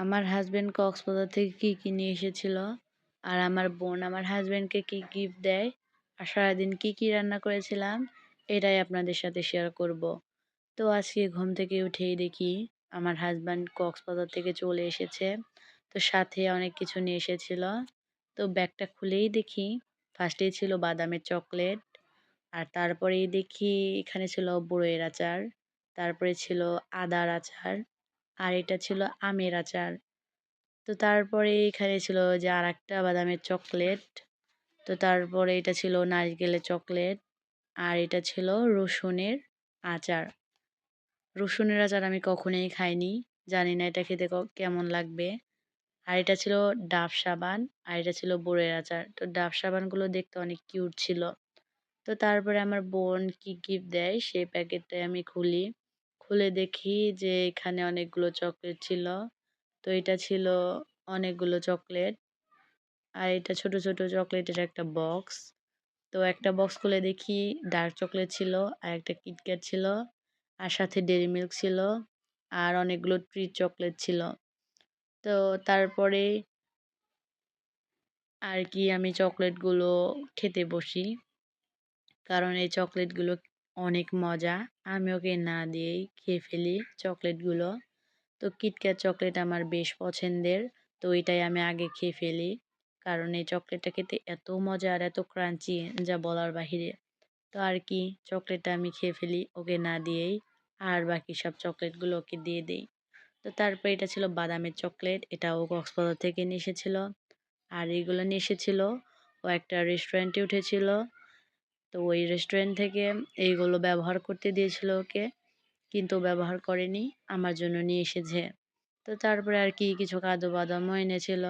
আমার হাসব্যান্ড কক্সবাজার থেকে কি নিয়ে এসেছিল, আর আমার বোন আমার হাসব্যান্ডকে কি গিফট দেয়, আর সারাদিন কি রান্না করেছিলাম, এটাই আপনাদের সাথে শেয়ার করব। তো আজকে ঘুম থেকে উঠেই দেখি আমার হাসব্যান্ড কক্সবাজার থেকে চলে এসেছে। তো সাথে অনেক কিছু নিয়ে এসেছিল। তো ব্যাগটা খুলেই দেখি ফার্স্টেই ছিল বাদামের চকলেট, আর তারপরেই দেখি এখানে ছিল বড়ইয়ের আচার, তারপরে ছিল আদার আচার, আর এটা ছিল আমের আচার। তো তারপরে এখানে ছিল যে আরেকটা বাদামের চকলেট। তো তারপরে এটা ছিল নারকেলের চকলেট, আর এটা ছিল রসুনের আচার। রসুনের আচার আমি কখনোই খাইনি, জানি না এটা খেতে কেমন লাগবে। আর এটা ছিল ডাব সাবান, আর এটা ছিল বড়ের আচার। তো ডাব সাবানগুলো দেখতে অনেক কিউট ছিল। তো তারপরে আমার বোন কি গিফট দেয় সেই প্যাকেটটাই আমি খুলি। খুলে দেখি যে এখানে অনেকগুলো চকলেট ছিল। তো এটা ছিল অনেকগুলো চকলেট, আর এটা ছোট ছোট চকলেটের একটা বক্স। তো একটা বক্স খুলে দেখি ডার্ক চকলেট ছিল, আর একটা কিটক্যাট ছিল, আর সাথে ডেইরি মিল্ক ছিল, আর অনেকগুলো ট্রিট চকলেট ছিল। তো তারপরে আর কি আমি চকলেটগুলো খেতে বসি, কারণ এই চকলেটগুলো অনেক মজা। আমি ওকে না দিয়েই খেয়ে ফেলি চকলেটগুলো। তো কিটক্যাট চকলেট আমার বেশ পছন্দের, তো এটাই আমি আগে খেয়ে ফেলি, কারণ এই চকলেটটা খেতে এত মজা আর এত ক্রাঞ্চি, যা বলার বাহিরে। তো আর কি চকলেটটা আমি খেয়ে ফেলি ওকে না দিয়েই, আর বাকি সব চকলেটগুলো ওকে দিয়ে দিই। তো তারপর এটা ছিল বাদামের চকলেট, এটাও কক্সবাজার থেকে নিয়ে এসেছিল। আর এইগুলো নিয়ে এসেছিল ও একটা রেস্টুরেন্টে উঠেছিল, তো ওই রেস্টুরেন্ট থেকে এইগুলো ব্যবহার করতে দিয়েছিল ওকে, কিন্তু ব্যবহার করেনি, আমার জন্য নিয়ে এসেছে। তো তারপরে আর কি কিছু কাজু বাদামও এনেছিল,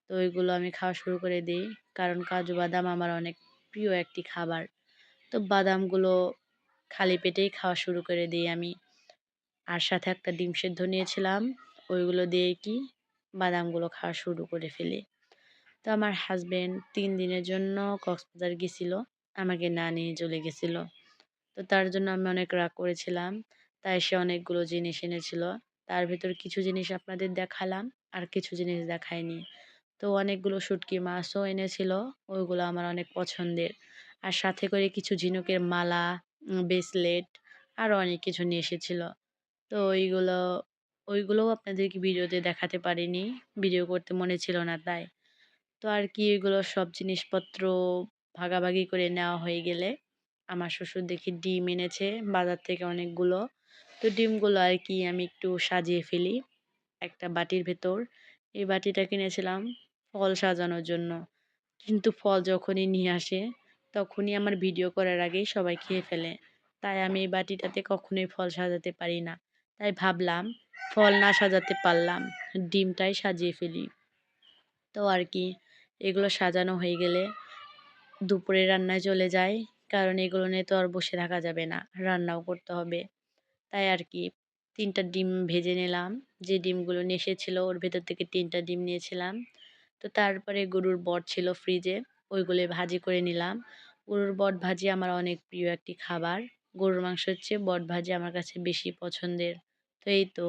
তো ওইগুলো আমি খাওয়া শুরু করে দিই, কারণ কাজু বাদাম আমার অনেক প্রিয় একটি খাবার। তো বাদামগুলো খালি পেটেই খাওয়া শুরু করে দিই আমি। আর সাথে একটা ডিম সেদ্ধ নিয়েছিলাম, ওইগুলো দিয়ে কি বাদামগুলো খাওয়া শুরু করে ফেলি। তো আমার হাজবেন্ড 3 দিনের জন্য কক্সবাজার গেছিল, আমাকে না নিয়ে চলে গেছিল। তো তার জন্য আমি অনেক রাগ করেছিলাম, তাই সে অনেকগুলো জিনিস এনেছিল। তার ভেতর কিছু জিনিস আপনাদের দেখালাম, আর কিছু জিনিস দেখায়নি। তো অনেকগুলো শুটকি মাছও এনেছিল, ওইগুলো আমার অনেক পছন্দের। আর সাথে করে কিছু ঝিনুকের মালা, ব্রেসলেট, আরও অনেক কিছু নিয়ে এসেছিল। তো ওইগুলোও আপনাদেরকে ভিডিওতে দেখাতে পারিনি, ভিডিও করতে মনে ছিল না তাই। তো আর কি এগুলো সব জিনিসপত্র ভাগাভাগি করে নেওয়া হয়ে গেলে আমার শ্বশুর দেখি ডিম এনেছে বাজার থেকে অনেকগুলো। তো ডিমগুলো আর কি আমি একটু সাজিয়ে ফেলি একটা বাটির ভেতর। এই বাটিটা কিনেছিলাম ফল সাজানোর জন্য, কিন্তু ফল যখনই নিয়ে আসে তখনই আমার ভিডিও করার আগেই সবাই খেয়ে ফেলে। তাই আমি এই বাটিটাতে কখনোই ফল সাজাতে পারি না। তাই ভাবলাম ফল না সাজাতে পারলাম, ডিমটাই সাজিয়ে ফেলি। তো আর কি এগুলো সাজানো হয়ে গেলে দুপুরে রান্নায় চলে যাই, কারণ এগুলো নিয়ে তো আর বসে থাকা যাবে না, রান্নাও করতে হবে। তাই আর কি 3টা ডিম ভেজে নিলাম, যে ডিমগুলো নিয়ে এসেছিল ওর ভেতর থেকে 3টা ডিম নিয়েছিলাম। তো তারপরে গরুর বট ছিল ফ্রিজে, ওইগুলো ভাজি করে নিলাম। গরুর বট ভাজি আমার অনেক প্রিয় একটি খাবার, গরুর মাংসের চেয়ে বট ভাজি আমার কাছে বেশি পছন্দের। তো এই তো।